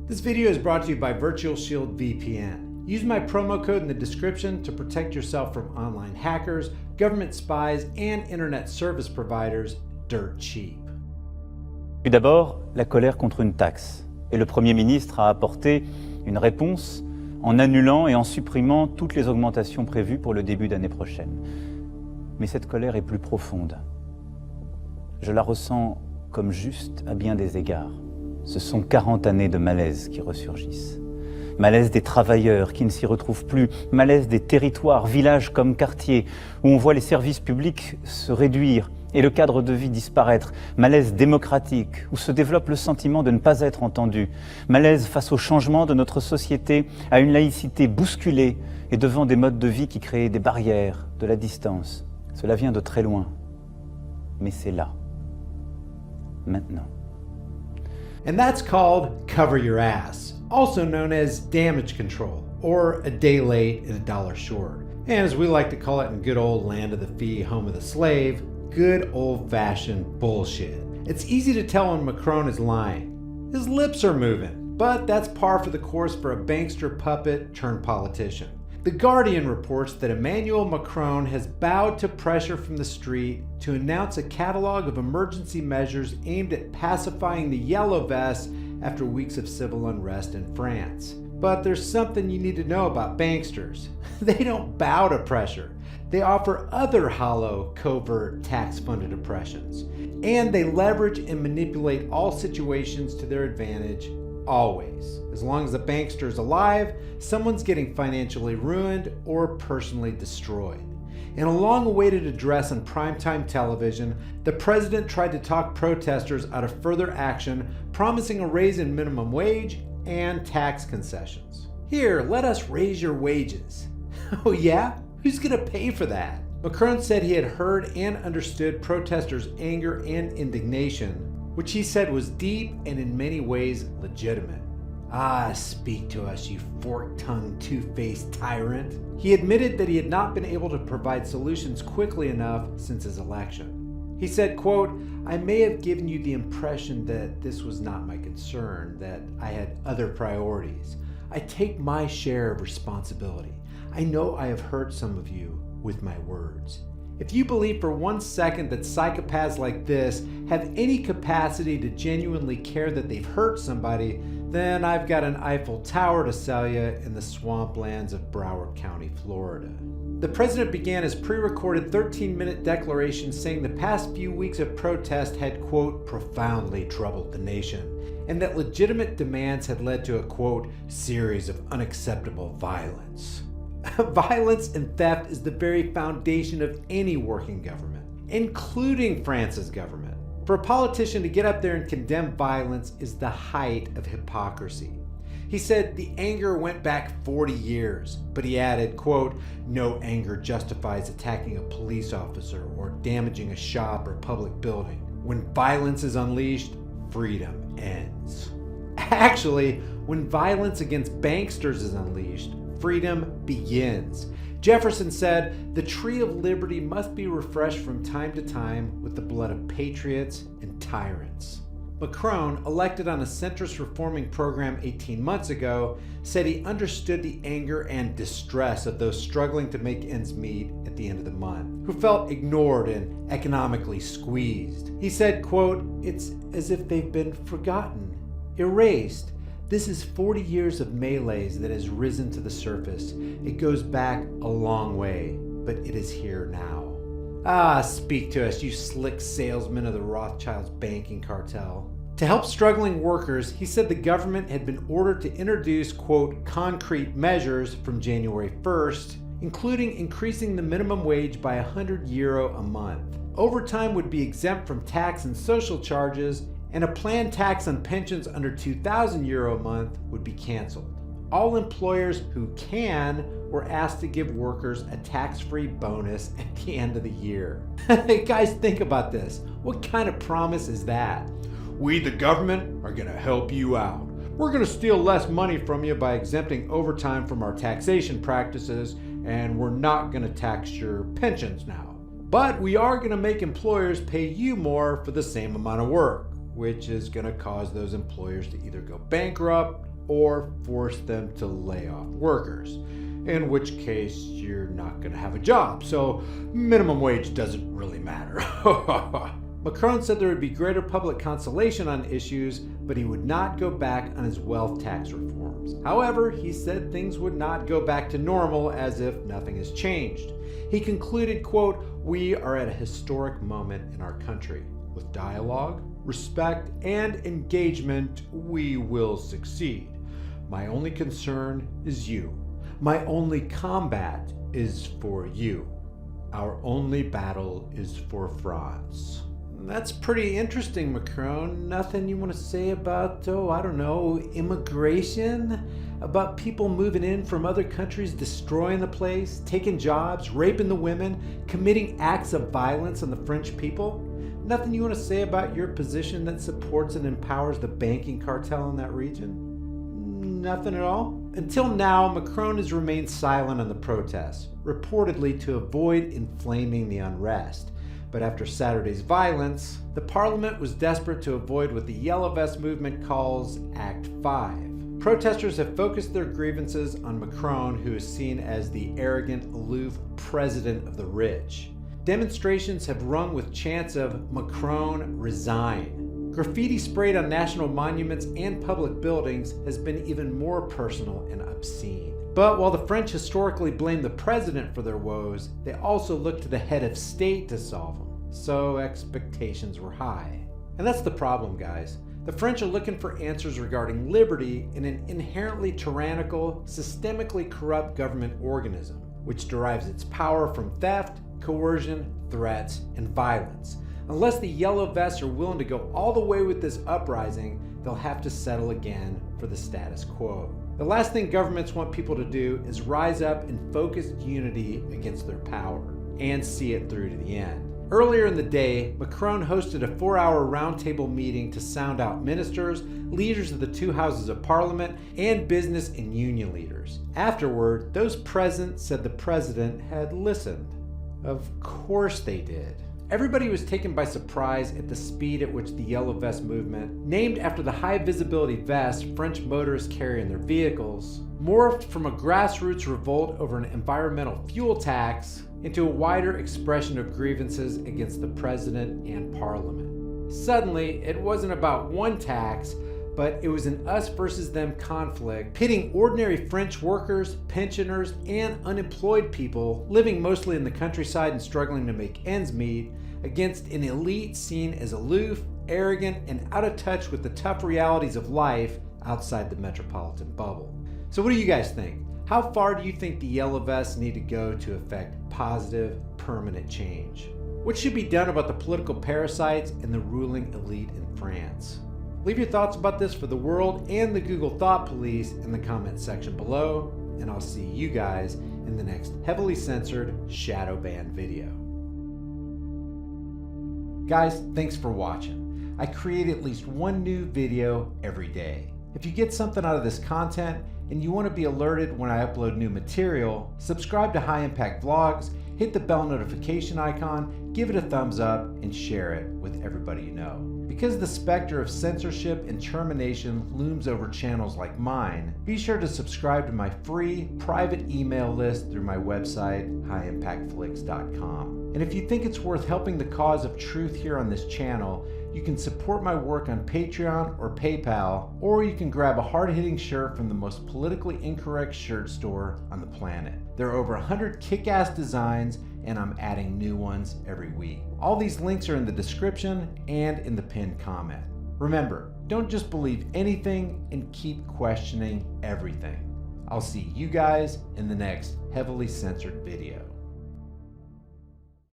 This video is brought to you by Virtual Shield VPN. Use my promo code in the description to protect yourself from online hackers, government spies, and internet service providers dirt cheap. Tout d'abord, la colère contre une taxe. Et le Premier ministre a apporté une réponse en annulant et en supprimant toutes les augmentations prévues pour le début d'année prochaine. Mais cette colère est plus profonde. Je la ressens comme juste à bien des égards. Ce sont 40 années de malaise qui ressurgissent. Malaise des travailleurs qui ne s'y retrouvent plus, malaise des territoires, villages comme quartiers, où on voit les services publics se réduire et le cadre de vie disparaître, malaise démocratique, où se développe le sentiment de ne pas être entendu, malaise face au changement de notre société, à une laïcité bousculée et devant des modes de vie qui créent des barrières, de la distance. Cela vient de très loin, mais c'est là, maintenant. And that's called cover your ass, also known as damage control, or a day late and a dollar short. And as we like to call it in good old land of the free, home of the slave, good old-fashioned bullshit. It's easy to tell when Macron is lying. His lips are moving, but that's par for the course for a bankster puppet turned politician. The Guardian reports that Emmanuel Macron has bowed to pressure from the street to announce a catalog of emergency measures aimed at pacifying the yellow vests after weeks of civil unrest in France. But there's something you need to know about banksters. They don't bow to pressure. They offer other hollow, covert, tax-funded oppressions. And they leverage and manipulate all situations to their advantage, always. As long as the bankster is alive, someone's getting financially ruined or personally destroyed. In a long-awaited address on primetime television, the president tried to talk protesters out of further action, promising a raise in minimum wage and tax concessions. Here, let us raise your wages. Oh yeah? Who's gonna pay for that? Macron said he had heard and understood protesters' anger and indignation, which he said was deep and in many ways legitimate. Ah, speak to us, you fork-tongued, two-faced tyrant. He admitted that he had not been able to provide solutions quickly enough since his election. He said, quote, "I may have given you the impression that this was not my concern, that I had other priorities. I take my share of responsibility. I know I have hurt some of you with my words. If you believe for 1 second that psychopaths like this have any capacity to genuinely care that they've hurt somebody, then I've got an Eiffel Tower to sell you in the swamplands of Broward County, Florida." The president began his pre-recorded 13-minute declaration saying the past few weeks of protest had, quote, profoundly troubled the nation, and that legitimate demands had led to a, quote, series of unacceptable violence. Violence and theft is the very foundation of any working government, including France's government. For a politician to get up there and condemn violence is the height of hypocrisy. He said the anger went back 40 years, but he added, quote, "No anger justifies attacking a police officer or damaging a shop or public building. When violence is unleashed, freedom ends." Actually, when violence against banksters is unleashed, freedom begins. Jefferson said, "The tree of liberty must be refreshed from time to time with the blood of patriots and tyrants." Macron, elected on a centrist reforming program 18 months ago, said he understood the anger and distress of those struggling to make ends meet at the end of the month, who felt ignored and economically squeezed. He said, quote, "It's as if they've been forgotten, erased. This is 40 years of melees that has risen to the surface. It goes back a long way, but it is here now." Ah, speak to us, you slick salesman of the Rothschilds banking cartel. To help struggling workers, he said the government had been ordered to introduce, quote, concrete measures from January 1st, including increasing the minimum wage by €100 a month. Overtime would be exempt from tax and social charges, and a planned tax on pensions under €2,000 a month would be canceled. All employers who can were asked to give workers a tax-free bonus at the end of the year. Guys, think about this. What kind of promise is that? "We, the government, are gonna help you out. We're gonna steal less money from you by exempting overtime from our taxation practices, and we're not gonna tax your pensions now. But we are gonna make employers pay you more for the same amount of work," which is gonna cause those employers to either go bankrupt or force them to lay off workers, in which case you're not going to have a job, so minimum wage doesn't really matter. Macron said there would be greater public consultation on issues, but he would not go back on his wealth tax reforms. However, he said things would not go back to normal, as if nothing has changed. He concluded, quote, "We are at a historic moment in our country. With dialogue, respect, and engagement, we will succeed. My only concern is you. My only combat is for you. Our only battle is for France." That's pretty interesting, Macron. Nothing you want to say about, I don't know, immigration? About people moving in from other countries, destroying the place, taking jobs, raping the women, committing acts of violence on the French people? Nothing you want to say about your position that supports and empowers the banking cartel in that region? Nothing at all? Until now, Macron has remained silent on the protests, reportedly to avoid inflaming the unrest. But after Saturday's violence, the parliament was desperate to avoid what the Yellow Vest movement calls Act 5. Protesters have focused their grievances on Macron, who is seen as the arrogant, aloof president of the rich. Demonstrations have rung with chants of "Macron, resign." Graffiti sprayed on national monuments and public buildings has been even more personal and obscene. But while the French historically blame the president for their woes, they also look to the head of state to solve them. So expectations were high. And that's the problem, guys. The French are looking for answers regarding liberty in an inherently tyrannical, systemically corrupt government organism, which derives its power from theft, coercion, threats, and violence. Unless the Yellow Vests are willing to go all the way with this uprising, they'll have to settle again for the status quo. The last thing governments want people to do is rise up in focused unity against their power and see it through to the end. Earlier in the day, Macron hosted a 4-hour roundtable meeting to sound out ministers, leaders of the two houses of parliament, and business and union leaders. Afterward, those present said the president had listened. Of course they did. Everybody was taken by surprise at the speed at which the Yellow Vest movement, named after the high visibility vest French motorists carry in their vehicles, morphed from a grassroots revolt over an environmental fuel tax into a wider expression of grievances against the president and parliament. Suddenly, it wasn't about one tax, but it was an us versus them conflict, pitting ordinary French workers, pensioners, and unemployed people living mostly in the countryside and struggling to make ends meet against an elite seen as aloof, arrogant, and out of touch with the tough realities of life outside the metropolitan bubble. So what do you guys think? How far do you think the Yellow Vests need to go to effect positive, permanent change? What should be done about the political parasites and the ruling elite in France? Leave your thoughts about this for the world and the Google Thought Police in the comment section below, and I'll see you guys in the next heavily censored shadow ban video. Guys, thanks for watching. I create at least one new video every day. If you get something out of this content and you want to be alerted when I upload new material, subscribe to High Impact Vlogs, hit the bell notification icon, give it a thumbs up, and share it with everybody you know. Because the specter of censorship and termination looms over channels like mine, be sure to subscribe to my free private email list through my website, highimpactflix.com. And if you think it's worth helping the cause of truth here on this channel, you can support my work on Patreon or PayPal, or you can grab a hard-hitting shirt from the most politically incorrect shirt store on the planet. There are over 100 kick-ass designs, and I'm adding new ones every week. All these links are in the description and in the pinned comment. Remember, don't just believe anything and keep questioning everything. I'll see you guys in the next heavily censored video.